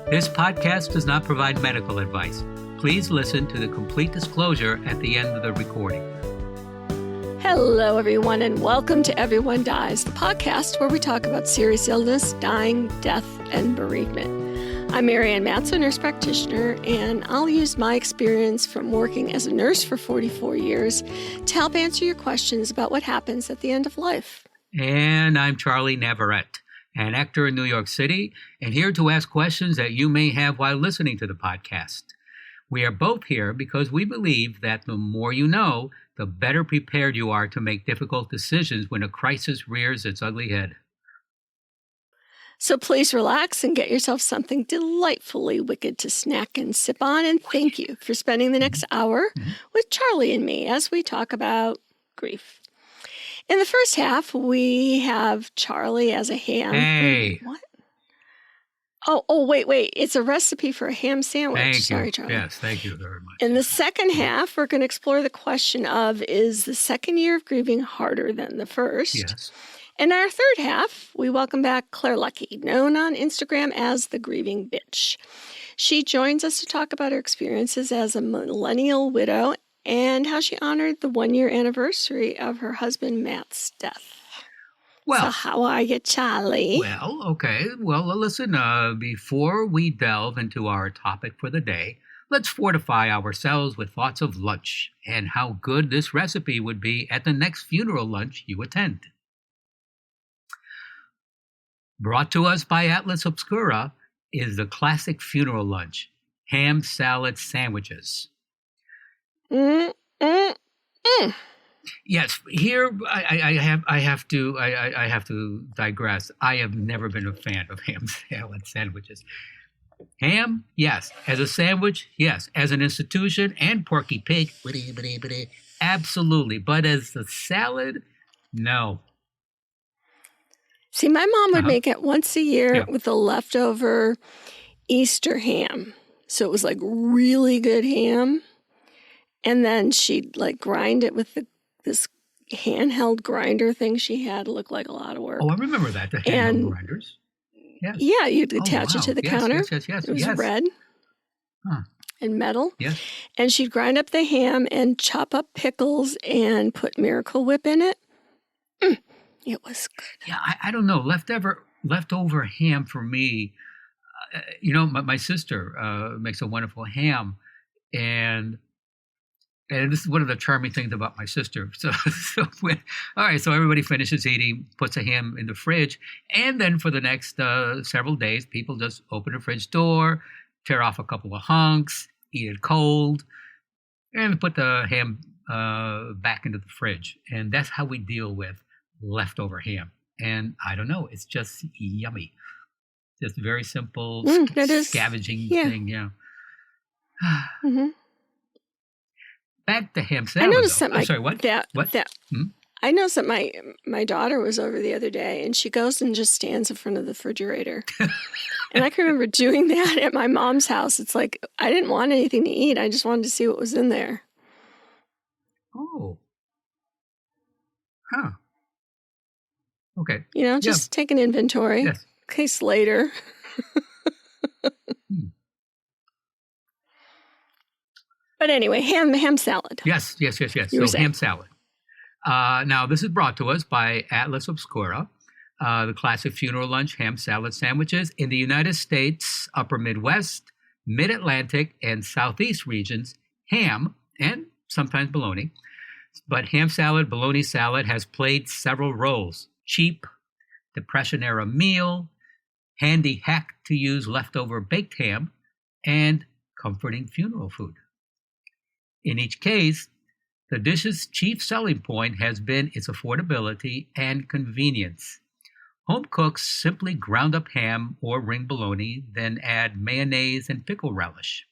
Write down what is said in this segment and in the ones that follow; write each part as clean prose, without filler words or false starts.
This podcast does not provide medical advice. Please listen to the complete disclosure at the end of the recording. Hello, everyone, and welcome to Everyone Dies, the podcast where we talk about serious illness, dying, death, and bereavement. I'm Marianne Matz, a nurse practitioner, and I'll use my experience from working as a nurse for 44 years to help answer your questions about what happens at the end of life. And I'm Charlie Navarrete, an actor in New York City, and here to ask questions that you may have while listening to the podcast. We are both here because we believe that the more you know, the better prepared you are to make difficult decisions when a crisis rears its ugly head. So please relax and get yourself something delightfully wicked to snack and sip on, and thank you for spending the next hour with Charlie and me as we talk about grief. In the first half, we have Charlie as a ham. Hey. What? Oh, wait. It's a recipe for a ham sandwich. Thank you. Sorry, Charlie. Yes, thank you very much. In the second half, we're going to explore the question of, is the second year of grieving harder than the first? Yes. In our third half, we welcome back Claire Lucky, known on Instagram as the Grieving Bitch. She joins us to talk about her experiences as a millennial widow and how she honored the 1-year anniversary of her husband Matt's death. Well, so how are you, Charlie? Well, okay. Well, listen, before we delve into our topic for the day, let's fortify ourselves with thoughts of lunch and how good this recipe would be at the next funeral lunch you attend. Brought to us by Atlas Obscura is the classic funeral lunch, ham salad sandwiches. Yes, here I have to digress. I have never been a fan of ham salad sandwiches. Ham, yes. As a sandwich, yes. As an institution and Porky Pig, absolutely. But as a salad, no. See, my mom would make it once a year with the leftover Easter ham. So it was like really good ham. And then she'd like grind it with this handheld grinder thing she had. It looked like a lot of work. Oh, I remember that, the handheld grinders. Yes. Yeah, you'd attach it to the counter. Yes. It was red and metal. Yes. And she'd grind up the ham and chop up pickles and put Miracle Whip in it. It was good. Yeah, I don't know. Leftover ham for me, my sister makes a wonderful ham, and this is one of the charming things about my sister. So everybody finishes eating, puts a ham in the fridge, and then for the next several days, people just open the fridge door, tear off a couple of hunks, eat it cold, and put the ham back into the fridge. And that's how we deal with leftover ham. And I don't know, it's just yummy. Just very simple scavenging thing. Yeah. Back to ham salad. I noticed that what? I noticed that my daughter was over the other day, and she goes and just stands in front of the refrigerator. And I can remember doing that at my mom's house. It's like I didn't want anything to eat. I just wanted to see what was in there. Oh. Huh. Okay. Just take an inventory. Yes. In case later. But anyway, ham salad. Yes. So ham salad. Now, this is brought to us by Atlas Obscura, the classic funeral lunch ham salad sandwiches in the United States, upper Midwest, Mid-Atlantic, and Southeast regions, ham, and sometimes bologna. But ham salad, bologna salad has played several roles. Cheap, Depression-era meal, handy hack to use leftover baked ham, and comforting funeral food. In each case, the dish's chief selling point has been its affordability and convenience. Home cooks simply ground up ham or ring bologna, then add mayonnaise and pickle relish.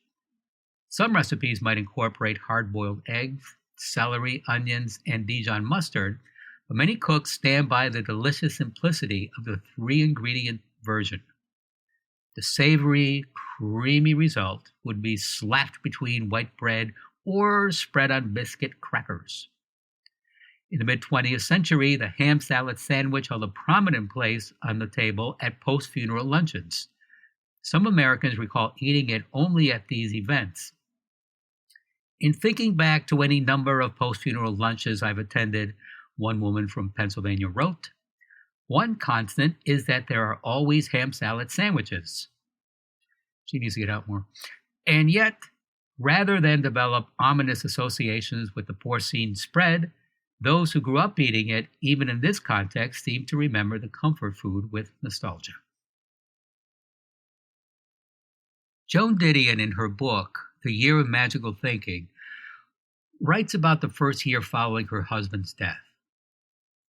Some recipes might incorporate hard-boiled eggs, celery, onions, and Dijon mustard, but many cooks stand by the delicious simplicity of the 3-ingredient version. The savory, creamy result would be slapped between white bread or spread on biscuit crackers. In the mid-20th century, the ham salad sandwich held a prominent place on the table at post-funeral luncheons. Some Americans recall eating it only at these events. In thinking back to any number of post-funeral lunches I've attended, one woman from Pennsylvania wrote, "One constant is that there are always ham salad sandwiches." She needs to get out more. And yet, rather than develop ominous associations with the porcine spread, those who grew up eating it, even in this context, seem to remember the comfort food with nostalgia. Joan Didion, in her book, The Year of Magical Thinking, writes about the first year following her husband's death.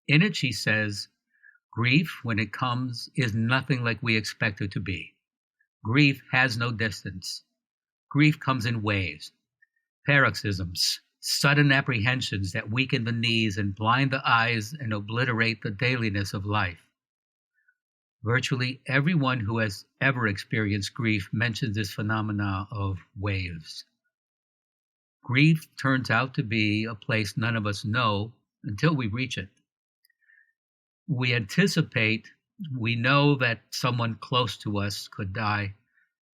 In it, she says, "Grief, when it comes, is nothing like we expect it to be. Grief has no distance. Grief comes in waves, paroxysms, sudden apprehensions that weaken the knees and blind the eyes and obliterate the dailiness of life. Virtually everyone who has ever experienced grief mentions this phenomena of waves. Grief turns out to be a place none of us know until we reach it. We anticipate, we know that someone close to us could die,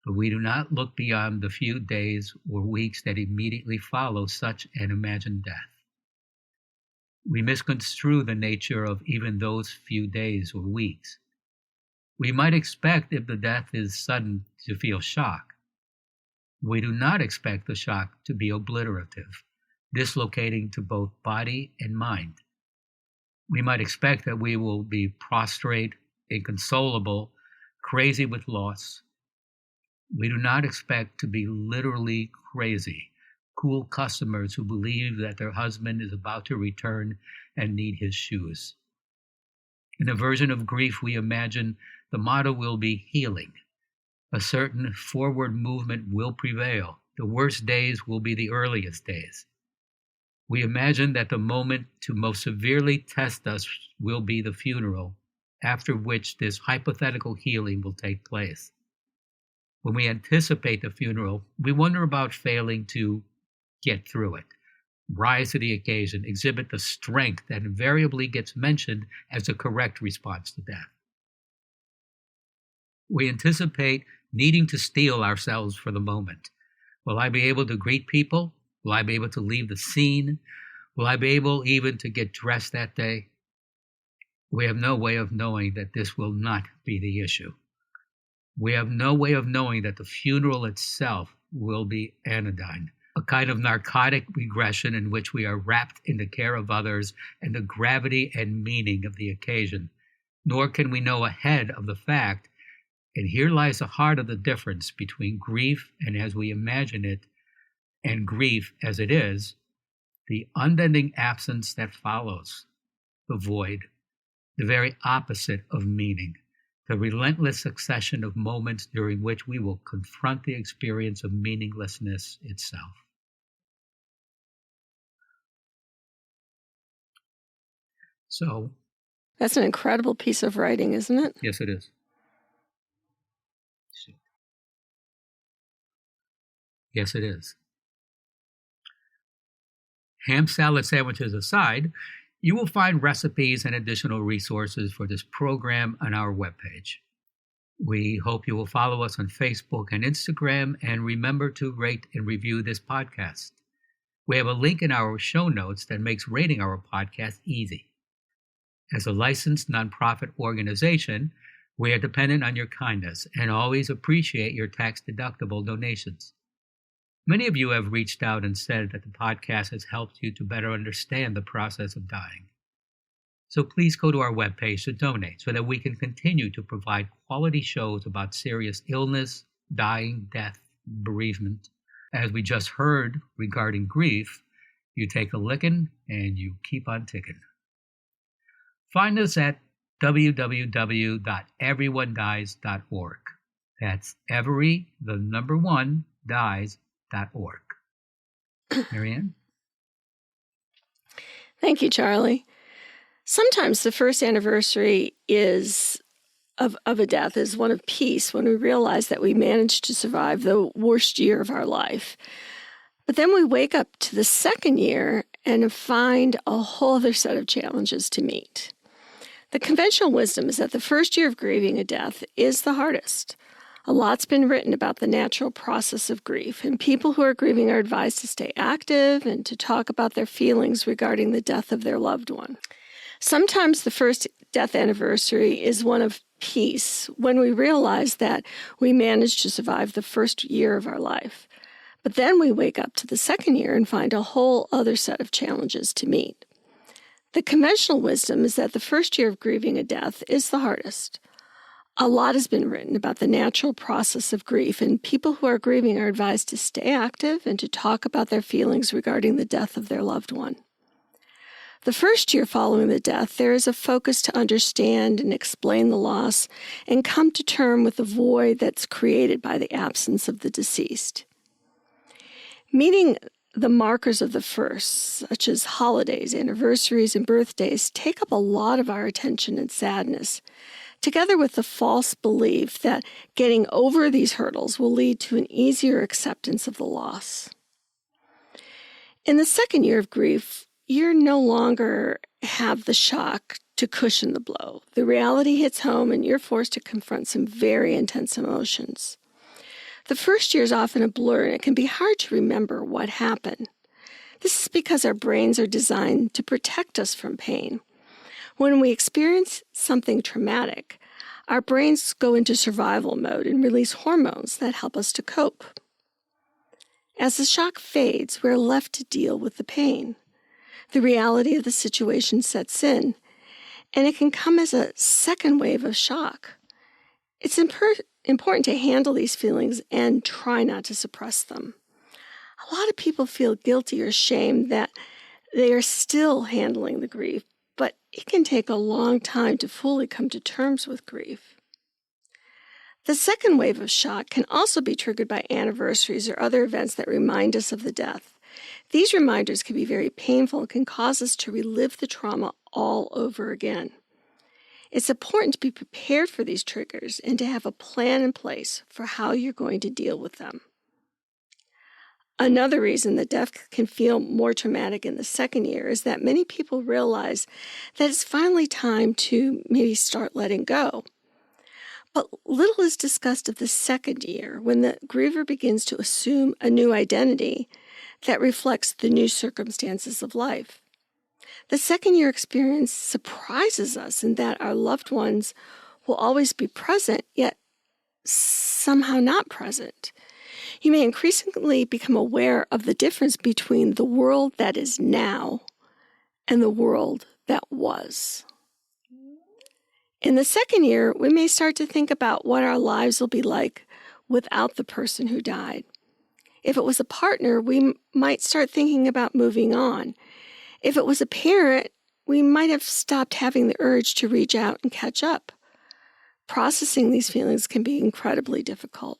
but we do not look beyond the few days or weeks that immediately follow such an imagined death. We misconstrue the nature of even those few days or weeks. We might expect, if the death is sudden, to feel shock. We do not expect the shock to be obliterative, dislocating to both body and mind. We might expect that we will be prostrate, inconsolable, crazy with loss. We do not expect to be literally crazy, cool customers who believe that their husband is about to return and need his shoes. In a version of grief, we imagine the motto will be healing. A certain forward movement will prevail. The worst days will be the earliest days. We imagine that the moment to most severely test us will be the funeral, after which this hypothetical healing will take place. When we anticipate the funeral, we wonder about failing to get through it, rise to the occasion, exhibit the strength that invariably gets mentioned as the correct response to death. We anticipate needing to steel ourselves for the moment. Will I be able to greet people? Will I be able to leave the scene? Will I be able even to get dressed that day? We have no way of knowing that this will not be the issue. We have no way of knowing that the funeral itself will be anodyne, a kind of narcotic regression in which we are wrapped in the care of others and the gravity and meaning of the occasion. Nor can we know ahead of the fact, and here lies the heart of the difference between grief and as we imagine it, and grief as it is, the unending absence that follows, the void, the very opposite of meaning, the relentless succession of moments during which we will confront the experience of meaninglessness itself. So, that's an incredible piece of writing, isn't it? Yes, it is. Yes, it is. Ham salad sandwiches aside, you will find recipes and additional resources for this program on our webpage. We hope you will follow us on Facebook and Instagram, and remember to rate and review this podcast. We have a link in our show notes that makes rating our podcast easy. As a licensed nonprofit organization, we are dependent on your kindness and always appreciate your tax-deductible donations. Many of you have reached out and said that the podcast has helped you to better understand the process of dying. So please go to our webpage to donate so that we can continue to provide quality shows about serious illness, dying, death, bereavement. As we just heard regarding grief, you take a lickin' and you keep on ticking. Find us at www.everyonedies.org. That's every, the number one, dies.org. Marianne? Thank you, Charlie. Sometimes the first anniversary of a death is one of peace when we realize that we managed to survive the worst year of our life. But then we wake up to the second year and find a whole other set of challenges to meet. The conventional wisdom is that the first year of grieving a death is the hardest. A lot's been written about the natural process of grief, and people who are grieving are advised to stay active and to talk about their feelings regarding the death of their loved one. Sometimes the first death anniversary is one of peace, when we realize that we managed to survive the first year of our life. But then we wake up to the second year and find a whole other set of challenges to meet. The conventional wisdom is that the first year of grieving a death is the hardest. A lot has been written about the natural process of grief, and people who are grieving are advised to stay active and to talk about their feelings regarding the death of their loved one. The first year following the death, there is a focus to understand and explain the loss and come to terms with the void that's created by the absence of the deceased. Meeting the markers of the first, such as holidays, anniversaries, and birthdays, take up a lot of our attention and sadness, together with the false belief that getting over these hurdles will lead to an easier acceptance of the loss. In the second year of grief, you no longer have the shock to cushion the blow. The reality hits home and you're forced to confront some very intense emotions. The first year is often a blur and it can be hard to remember what happened. This is because our brains are designed to protect us from pain. When we experience something traumatic, our brains go into survival mode and release hormones that help us to cope. As the shock fades, we're left to deal with the pain. The reality of the situation sets in, and it can come as a second wave of shock. It's important to handle these feelings and try not to suppress them. A lot of people feel guilty or shame that they are still handling the grief, but it can take a long time to fully come to terms with grief. The second wave of shock can also be triggered by anniversaries or other events that remind us of the death. These reminders can be very painful and can cause us to relive the trauma all over again. It's important to be prepared for these triggers and to have a plan in place for how you're going to deal with them. Another reason that death can feel more traumatic in the second year is that many people realize that it's finally time to maybe start letting go. But little is discussed of the second year, when the griever begins to assume a new identity that reflects the new circumstances of life. The second year experience surprises us in that our loved ones will always be present, yet somehow not present. You may increasingly become aware of the difference between the world that is now and the world that was. In the second year, we may start to think about what our lives will be like without the person who died. If it was a partner, we might start thinking about moving on. If it was a parent, we might have stopped having the urge to reach out and catch up. Processing these feelings can be incredibly difficult.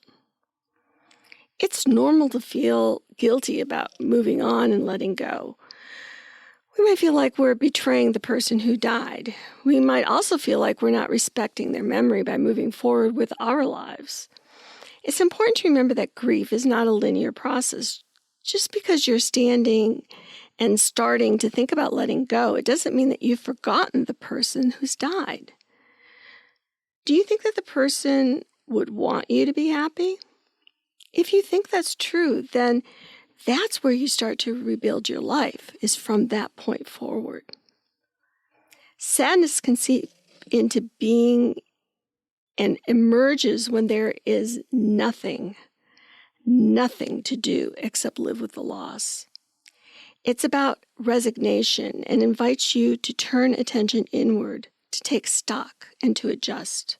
It's normal to feel guilty about moving on and letting go. We might feel like we're betraying the person who died. We might also feel like we're not respecting their memory by moving forward with our lives. It's important to remember that grief is not a linear process. Just because you're standing and starting to think about letting go, it doesn't mean that you've forgotten the person who's died. Do you think that the person would want you to be happy? If you think that's true, then that's where you start to rebuild your life, is from that point forward. Sadness can seep into being and emerges when there is nothing to do except live with the loss. It's about resignation and invites you to turn attention inward, to take stock, and to adjust.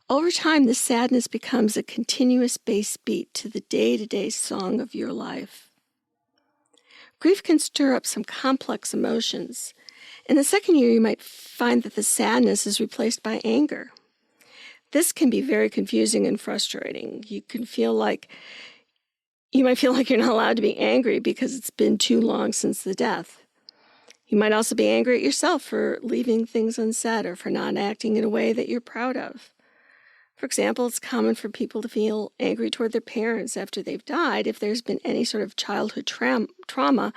Over time, the sadness becomes a continuous bass beat to the day-to-day song of your life. Grief can stir up some complex emotions. In the second year, you might find that the sadness is replaced by anger. This can be very confusing and frustrating. You might feel like you're not allowed to be angry because it's been too long since the death. You might also be angry at yourself for leaving things unsaid or for not acting in a way that you're proud of. For example, it's common for people to feel angry toward their parents after they've died if there's been any sort of childhood trauma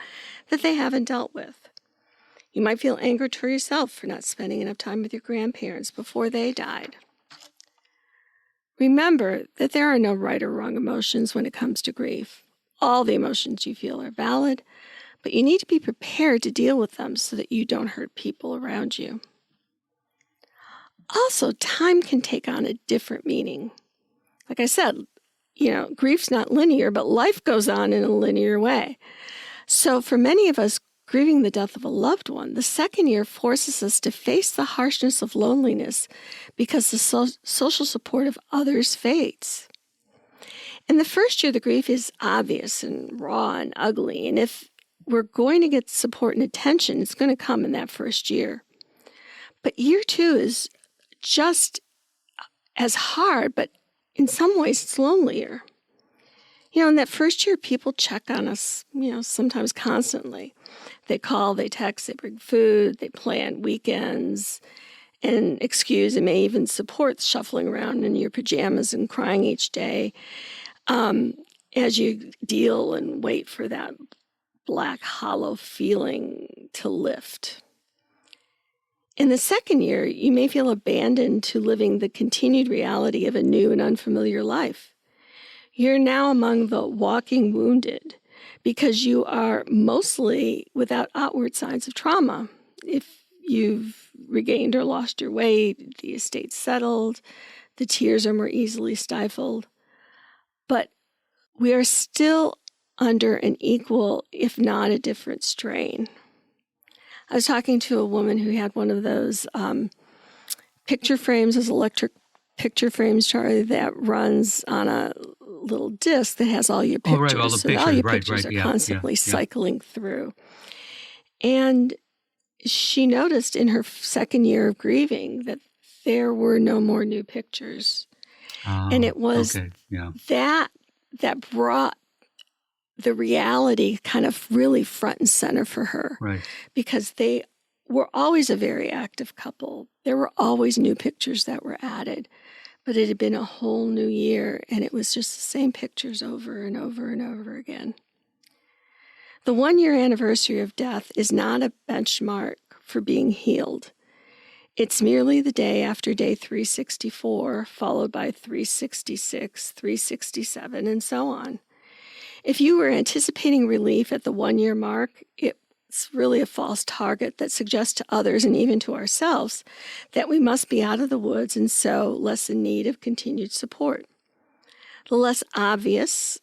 that they haven't dealt with. You might feel anger toward yourself for not spending enough time with your grandparents before they died. Remember that there are no right or wrong emotions when it comes to grief. All the emotions you feel are valid, but you need to be prepared to deal with them so that you don't hurt people around you. Also, time can take on a different meaning. Like I said, grief's not linear, but life goes on in a linear way. So for many of us, grieving the death of a loved one, the second year forces us to face the harshness of loneliness because the social support of others fades. In the first year, the grief is obvious and raw and ugly. And if we're going to get support and attention, it's going to come in that first year. But year 2 is just as hard, but in some ways it's lonelier. In that first year, people check on us, sometimes constantly. They call, they text, they bring food, they plan weekends, and excuse and may even support shuffling around in your pajamas and crying each day as you deal and wait for that black, hollow feeling to lift. In the second year, you may feel abandoned to living the continued reality of a new and unfamiliar life. You're now among the walking wounded because you are mostly without outward signs of trauma. If you've regained or lost your weight, the estate's settled, the tears are more easily stifled. But we are still under an equal, if not a different strain. I was talking to a woman who had one of those picture frames, those electric picture frames, Charlie, that runs on a little disc that has all your pictures. Oh, right, all the so pictures, all your right, pictures right, are constantly cycling through. And she noticed in her second year of grieving that there were no more new pictures. And it was that brought the reality kind of really front and center for her. Right. Because they were always a very active couple. There were always new pictures that were added. But it had been a whole new year, and it was just the same pictures over and over and over again. The 1-year anniversary of death is not a benchmark for being healed. It's merely the day after day 364, followed by 366, 367, and so on. If you were anticipating relief at the 1-year mark, it's really a false target that suggests to others and even to ourselves that we must be out of the woods and so less in need of continued support. The less obvious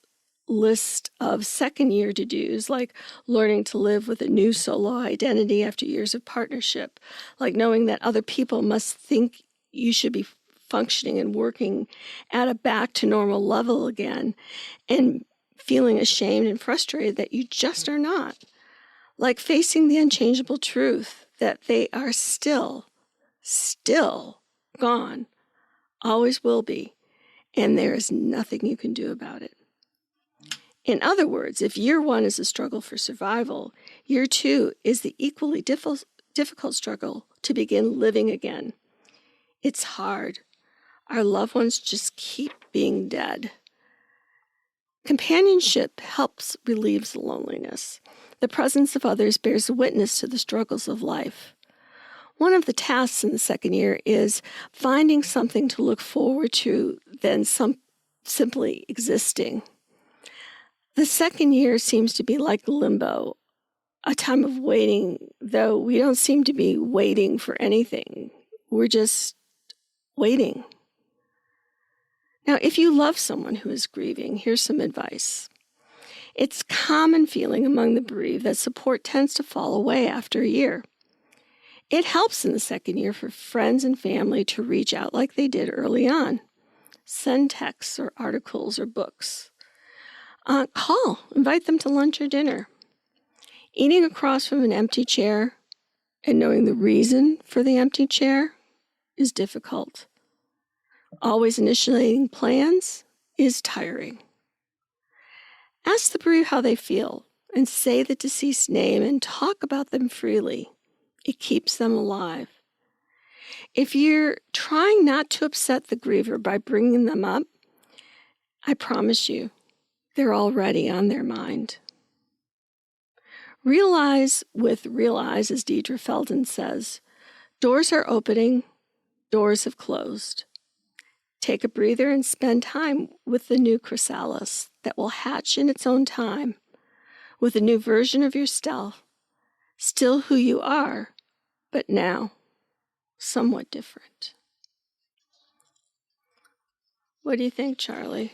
list of second-year to-dos, like learning to live with a new solo identity after years of partnership, like knowing that other people must think you should be functioning and working at a back-to-normal level again, and feeling ashamed and frustrated that you just are not. Like facing the unchangeable truth that they are still gone, always will be, and there is nothing you can do about it. In other words, if year 1 is a struggle for survival, year 2 is the equally difficult struggle to begin living again. It's hard. Our loved ones just keep being dead. Companionship helps relieve the loneliness. The presence of others bears witness to the struggles of life. One of the tasks in the second year is finding something to look forward to than simply existing. The second year seems to be like limbo, a time of waiting, though we don't seem to be waiting for anything. We're just waiting. Now, if you love someone who is grieving, here's some advice. It's a common feeling among the bereaved that support tends to fall away after a year. It helps in the second year for friends and family to reach out like they did early on. Send texts or articles or books. Call, invite them to lunch or dinner. Eating across from an empty chair and knowing the reason for the empty chair is difficult. Always initiating plans is tiring. Ask the bereaved how they feel and say the deceased name and talk about them freely. It keeps them alive. If you're trying not to upset the griever by bringing them up, I promise you, they're already on their mind. Realize with realize, as Deidre Felden says, doors are opening, doors have closed. Take a breather and spend time with the new chrysalis that will hatch in its own time, with a new version of yourself, still who you are, but now somewhat different. What do you think, Charlie?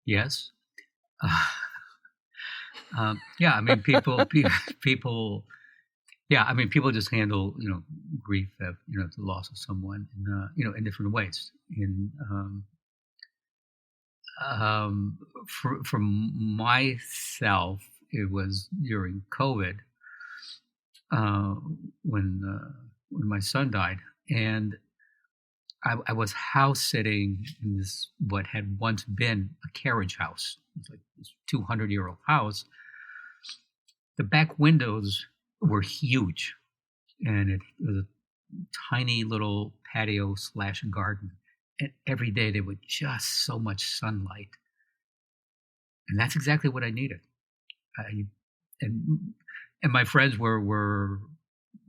Yes. Yeah, I mean, people, yeah, I mean, people just handle, grief, the loss of someone, in different ways. For myself, it was during COVID when my son died, and I was house sitting in this what had once been a carriage house. It's like this 200-year-old house. The back windows were huge, and it was a tiny little patio/garden. And every day there was just so much sunlight, and that's exactly what I needed. And my friends were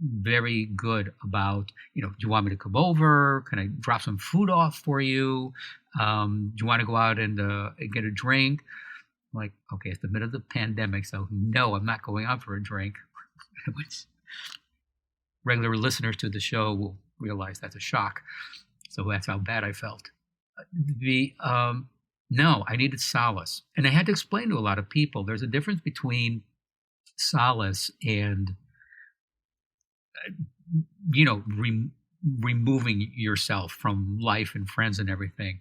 very good about, do you want me to come over? Can I drop some food off for you? Do you want to go out and get a drink? I'm like, okay, it's the middle of the pandemic, so no, I'm not going out for a drink. Which regular listeners to the show will realize that's a shock. So that's how bad I felt. No, I needed solace. And I had to explain to a lot of people, there's a difference between solace and removing yourself from life and friends and everything.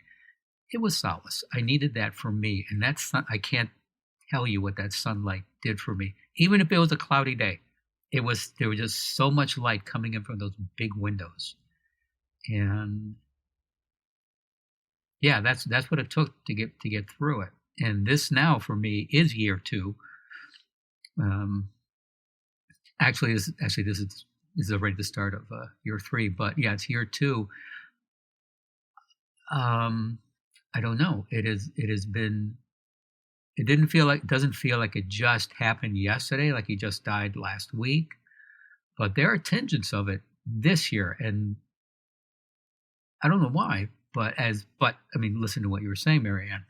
It was solace. I needed that for me. And I can't tell you what that sunlight did for me. Even if it was a cloudy day, there was just so much light coming in from those big windows. And yeah, that's what it took to get through it. And this now for me is year 2. Actually, this is already the start of year 3, but yeah, it's year 2. I don't know. It has been. It doesn't feel like it just happened yesterday, like he just died last week, but there are tinges of it this year, and I don't know why. But I mean, listen to what you were saying, Marianne.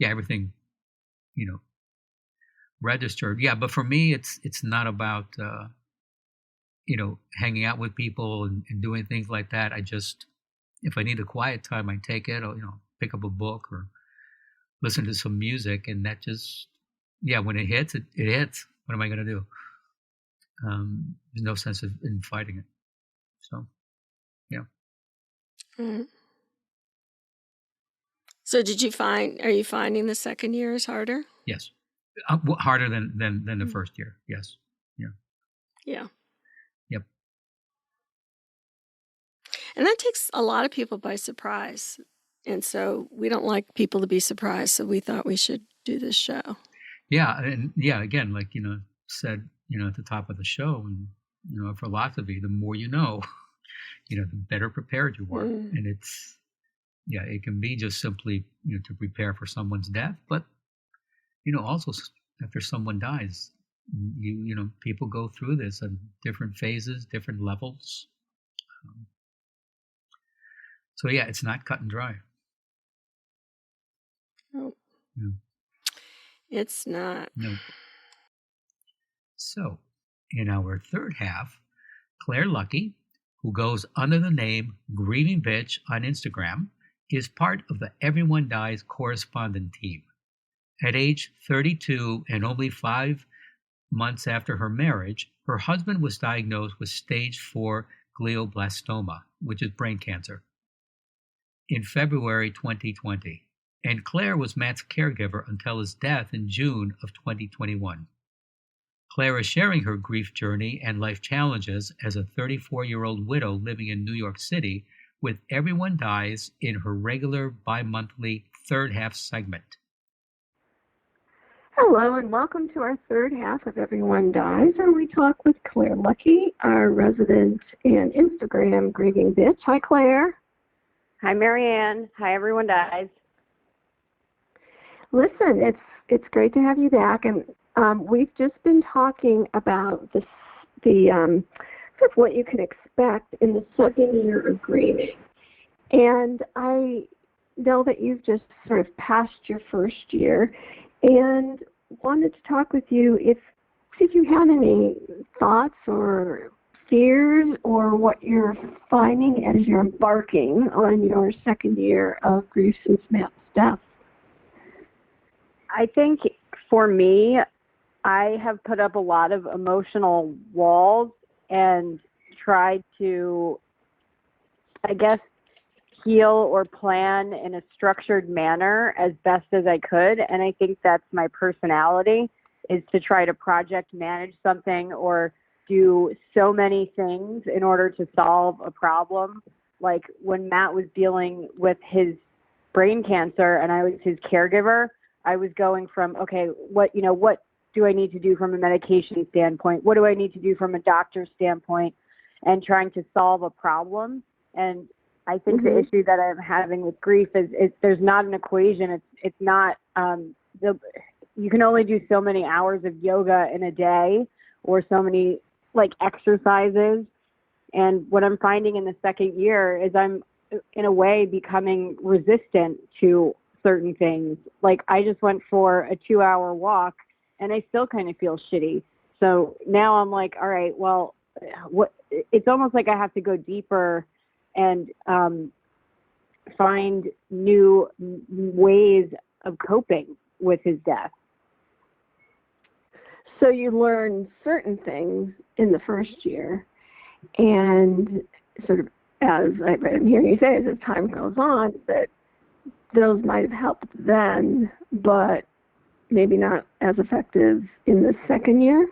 Yeah, everything, registered. Yeah, but for me, it's not about hanging out with people and doing things like that. If I need a quiet time, I take it. Or pick up a book or listen to some music, and that just when it hits, it hits. What am I going to do? There's no sense in fighting it. So, yeah. Mm-hmm. So are you finding the second year is harder? Yes. Harder than the first year. Yes. Yeah. Yeah. Yep. And that takes a lot of people by surprise. And so we don't like people to be surprised. So we thought we should do this show. Yeah. And again, like, said, at the top of the show, and, our philosophy, the more you know, the better prepared you are. And it can be just simply, to prepare for someone's death, but, also after someone dies, people go through this at different phases, different levels. So yeah, it's not cut and dry. No. No. It's not. No. So, in our third half, Claire Lucky, who goes under the name Grieving Bitch on Instagram, is part of the Everyone Dies correspondent team. At age 32 and only 5 months after her marriage, her husband was diagnosed with stage 4 glioblastoma, which is brain cancer, in February 2020. And Claire was Matt's caregiver until his death in June of 2021. Claire is sharing her grief journey and life challenges as a 34-year-old widow living in New York City with Everyone Dies in her regular bi-monthly third half segment. Hello, and welcome to our third half of Everyone Dies, where we talk with Claire Lucky, our resident and Instagram grieving bitch. Hi, Claire. Hi, Marianne. Hi, Everyone Dies. Listen, it's great to have you back, and we've just been talking about the of what you can expect in the second year of grieving. And I know that you've just sort of passed your first year and wanted to talk with you if you had any thoughts or fears or what you're finding as you're embarking on your second year of grief since Matt's death. I think for me, I have put up a lot of emotional walls and tried to, I guess, heal or plan in a structured manner as best as I could. And I think that's my personality, is to try to project manage something or do so many things in order to solve a problem. Like when Matt was dealing with his brain cancer and I was his caregiver, I was going from, okay, what do I need to do from a medication standpoint? What do I need to do from a doctor's standpoint? And trying to solve a problem. And I think the issue that I'm having with grief is there's not an equation. It's not, you can only do so many hours of yoga in a day or so many like exercises. And what I'm finding in the second year is I'm in a way becoming resistant to certain things. Like I just went for a 2-hour walk and I still kind of feel shitty. So now I'm like, all right, well, it's almost like I have to go deeper and find new ways of coping with his death. So you learn certain things in the first year, and sort of as I'm hearing you say, as time goes on, that those might have helped then, but maybe not as effective in the second year?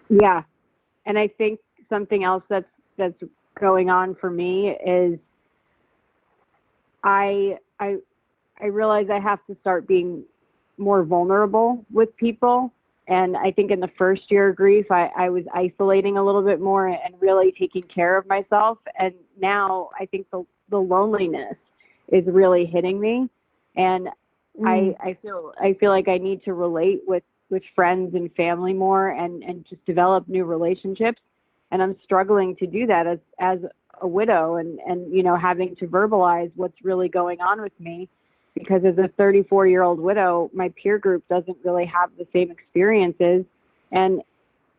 Yeah. And I think something else that's going on for me is I realize I have to start being more vulnerable with people. And I think in the first year of grief, I was isolating a little bit more and really taking care of myself. And now I think the loneliness is really hitting me. And I feel like I need to relate with friends and family more and just develop new relationships. And I'm struggling to do that as a widow and having to verbalize what's really going on with me, because as a 34-year-old widow, my peer group doesn't really have the same experiences, and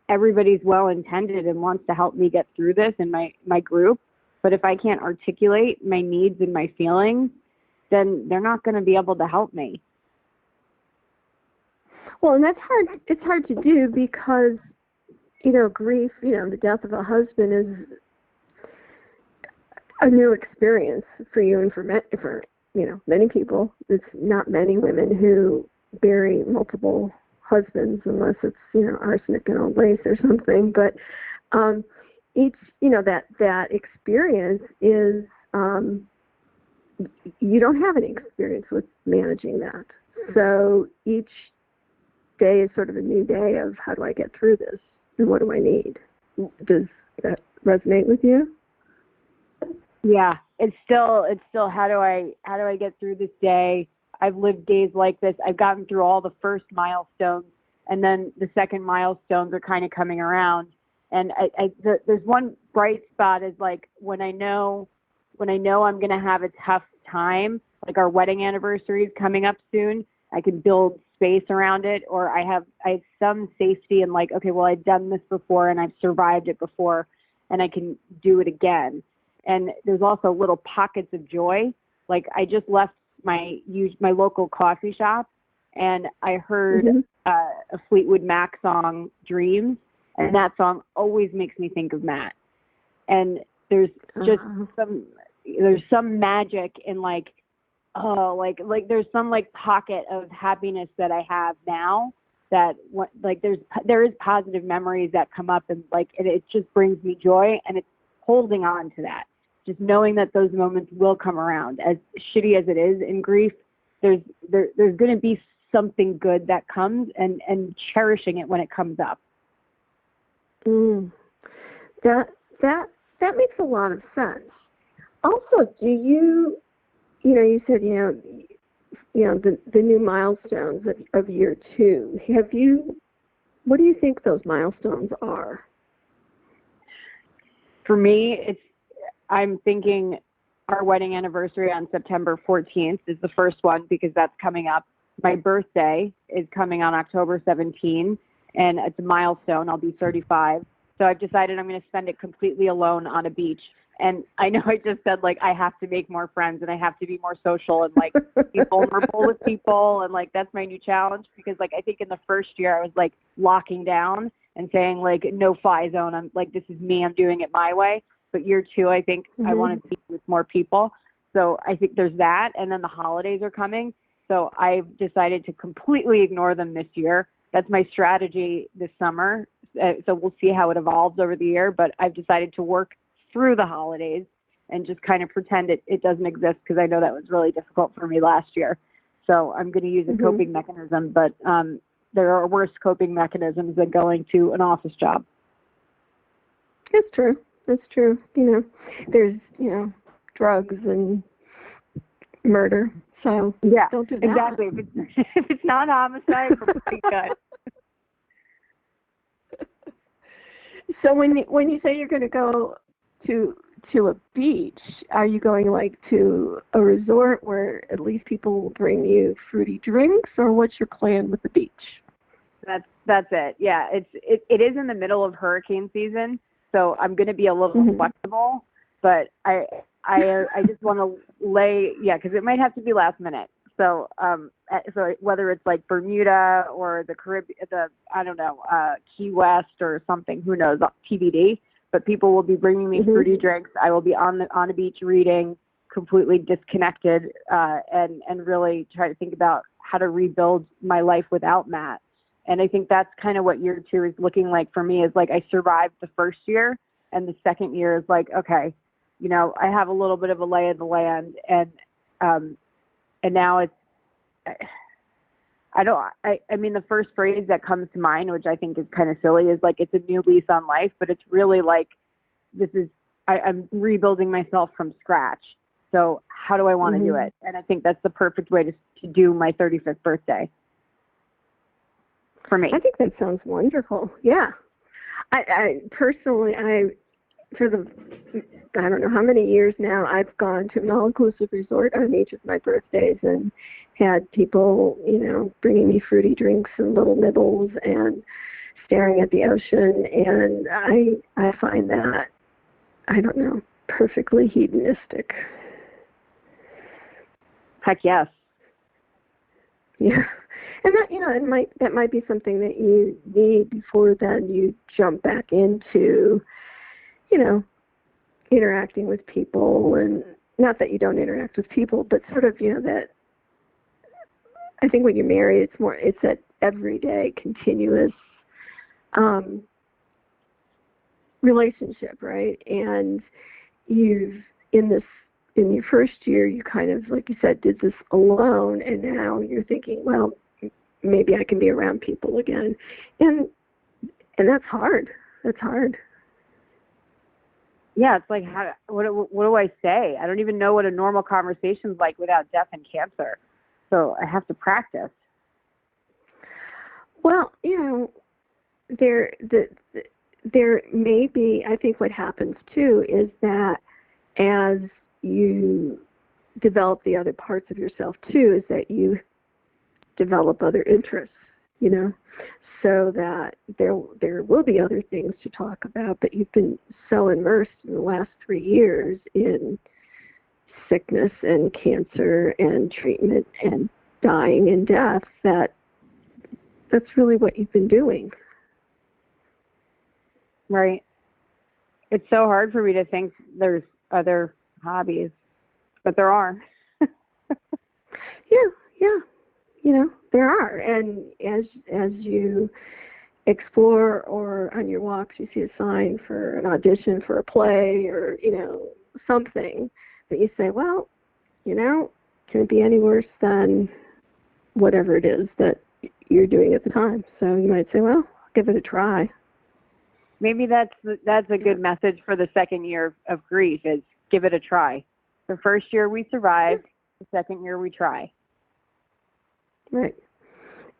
everybody's well-intended and wants to help me get through this in my group. But if I can't articulate my needs and my feelings, then they're not going to be able to help me. Well, and that's hard. It's hard to do because, grief, the death of a husband is a new experience for you and for many people. It's not many women who bury multiple husbands unless it's, arsenic and old lace or something. But each, that experience is, you don't have any experience with managing that. So each day is sort of a new day of how do I get through this and what do I need? Does that resonate with you? Yeah, it's still how do I get through this day? I've lived days like this. I've gotten through all the first milestones, and then the second milestones are kind of coming around. And there's one bright spot is like when I know I'm going to have a tough time, like our wedding anniversary is coming up soon, I can build space around it, or I have some safety in like, okay, well, I've done this before and I've survived it before and I can do it again. And there's also little pockets of joy. Like I just left my local coffee shop and I heard a Fleetwood Mac song, Dreams, and that song always makes me think of Matt. And there's just some magic in like there's some like pocket of happiness that I have now that there is positive memories that come up and it just brings me joy, and it's holding on to that. Just knowing that those moments will come around. As shitty as it is in grief, there's going to be something good that comes, and cherishing it when it comes up. That makes a lot of sense. Also, do you said the new milestones of year 2. What do you think those milestones are? For me, I'm thinking our wedding anniversary on September 14th is the first one because that's coming up. My birthday is coming on October 17th, and it's a milestone. I'll be 35. So I've decided I'm going to spend it completely alone on a beach. And I know I just said, like, I have to make more friends and I have to be more social and, like, be vulnerable with people. And, like, that's my new challenge because, like, I think in the first year I was, like, locking down and saying, like, no fly zone. I'm like, this is me. I'm doing it my way. But year two, I think I want to be with more people. So I think there's that. And then the holidays are coming. So I've decided to completely ignore them this year. That's my strategy this summer. So we'll see how it evolves over the year. But I've decided to work through the holidays and just kind of pretend it doesn't exist because I know that was really difficult for me last year. So I'm going to use a coping mechanism. But there are worse coping mechanisms than going to an office job. It's true. That's true. There's, drugs and murder. So yeah, don't do that. Exactly. If it's not homicide, we're pretty good. So when you say you're going to go to a beach, are you going like to a resort where at least people will bring you fruity drinks, or what's your plan with the beach? That's it. Yeah, it is in the middle of hurricane season, so I'm going to be a little flexible, but I just want to because it might have to be last minute. So so whether it's like Bermuda or the Caribbean, Key West or something, who knows, TBD. But people will be bringing me fruity drinks. I will be on a beach reading, completely disconnected, and really try to think about how to rebuild my life without Matt. And I think that's kind of what year two is looking like for me. Is like I survived the first year, and the second year is like, okay, I have a little bit of a lay of the land, and now it's. I mean, the first phrase that comes to mind, which I think is kind of silly, is like, it's a new lease on life, but it's really like, I'm rebuilding myself from scratch. So how do I want to do it? And I think that's the perfect way to do my 35th birthday for me. I think that sounds wonderful. Yeah. I personally, for the, I don't know how many years now, I've gone to an all-inclusive resort on each of my birthdays and had people, bringing me fruity drinks and little nibbles and staring at the ocean. And I find that, I don't know, perfectly hedonistic. Heck yes. Yeah. And that, that might be something that you need before then you jump back into, interacting with people. And not that you don't interact with people, but sort of, that I think when you're married, it's that everyday continuous relationship, right? And in your first year, you kind of, like you said, did this alone, and now you're thinking, well, maybe I can be around people again. And that's hard. That's hard. Yeah, it's like, what do I say? I don't even know what a normal conversation's like without death and cancer. So I have to practice. Well, there may be, I think what happens too is that as you develop the other parts of yourself too, is that you develop other interests, so that there will be other things to talk about, but you've been so immersed in the last 3 years in sickness and cancer and treatment and dying and death that's really what you've been doing. Right. It's so hard for me to think there's other hobbies, but there are. Yeah. There are. And as you explore or on your walks you see a sign for an audition for a play or, something that you say, well, can it be any worse than whatever it is that you're doing at the time? So you might say, well, give it a try. Maybe that's a good message for the second year of grief is give it a try. The first year we survived, the second year we try. Right.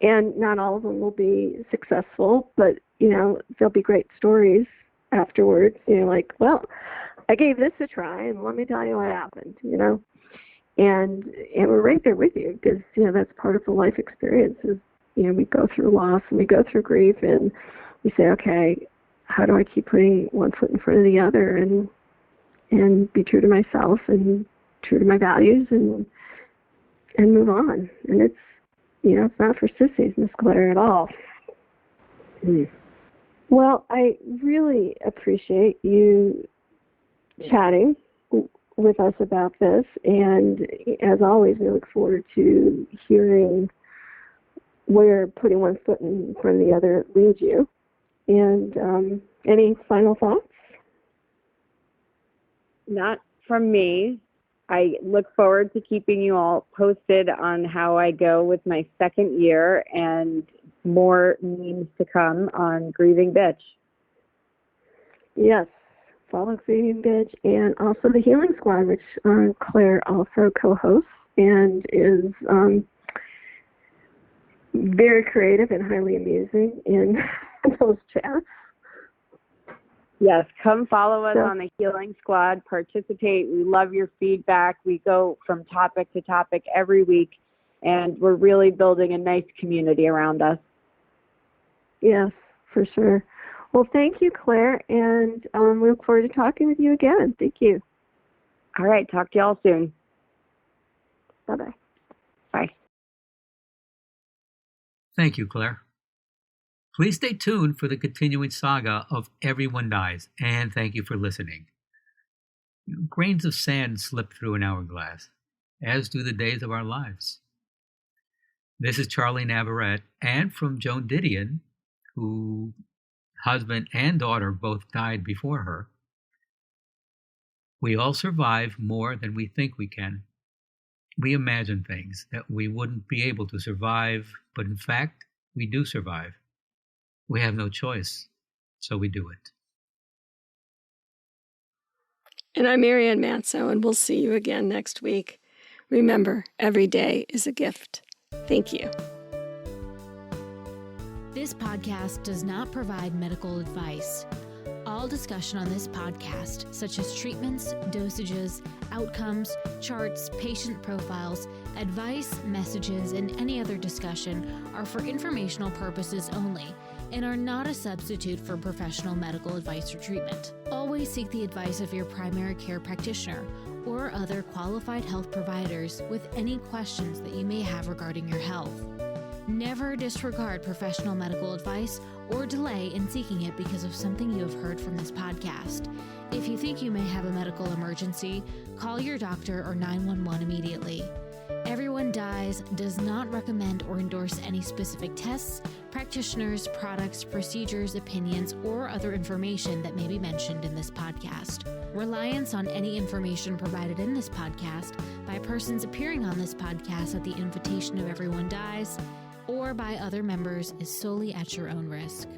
And not all of them will be successful, but, there'll be great stories afterwards, like, well, I gave this a try, and let me tell you what happened, and we're right there with you, because that's part of the life experience. Is we go through loss and we go through grief, and we say, okay, how do I keep putting one foot in front of the other, and be true to myself and true to my values, and move on. And it's it's not for sissies, Miss Claire, at all. Well, I really appreciate you chatting with us about this, and as always, we look forward to hearing where putting one foot in front of the other leads you. And any final thoughts? Not from me. I look forward to keeping you all posted on how I go with my second year, and more memes to come on Grieving Bitch. Yes, follow Grieving Bitch, and also the Healing Squad, which Claire also co-hosts and is very creative and highly amusing in those chats. Yes, come follow us on the Healing Squad. Participate. We love your feedback. We go from topic to topic every week, and we're really building a nice community around us. Yes, for sure. Well, thank you, Claire, and we look forward to talking with you again. Thank you. All right, talk to y'all soon. Bye-bye. Bye. Thank you, Claire. Please stay tuned for the continuing saga of Everyone Dies, and thank you for listening. Grains of sand slip through an hourglass, as do the days of our lives. This is Charlie Navarrete, and from Joan Didion, whose husband and daughter both died before her. We all survive more than we think we can. We imagine things that we wouldn't be able to survive, but in fact, we do survive. We have no choice, so we do it. And I'm Marianne Manso, and we'll see you again next week. Remember, every day is a gift. Thank you. This podcast does not provide medical advice. All discussion on this podcast, such as treatments, dosages, outcomes, charts, patient profiles, advice, messages, and any other discussion are for informational purposes only and are not a substitute for professional medical advice or treatment. Always seek the advice of your primary care practitioner or other qualified health providers with any questions that you may have regarding your health. Never disregard professional medical advice or delay in seeking it because of something you have heard from this podcast. If you think you may have a medical emergency, call your doctor or 911 immediately. Everyone Dies does not recommend or endorse any specific tests, practitioners, products, procedures, opinions, or other information that may be mentioned in this podcast. Reliance on any information provided in this podcast by persons appearing on this podcast at the invitation of Everyone Dies or by other members is solely at your own risk.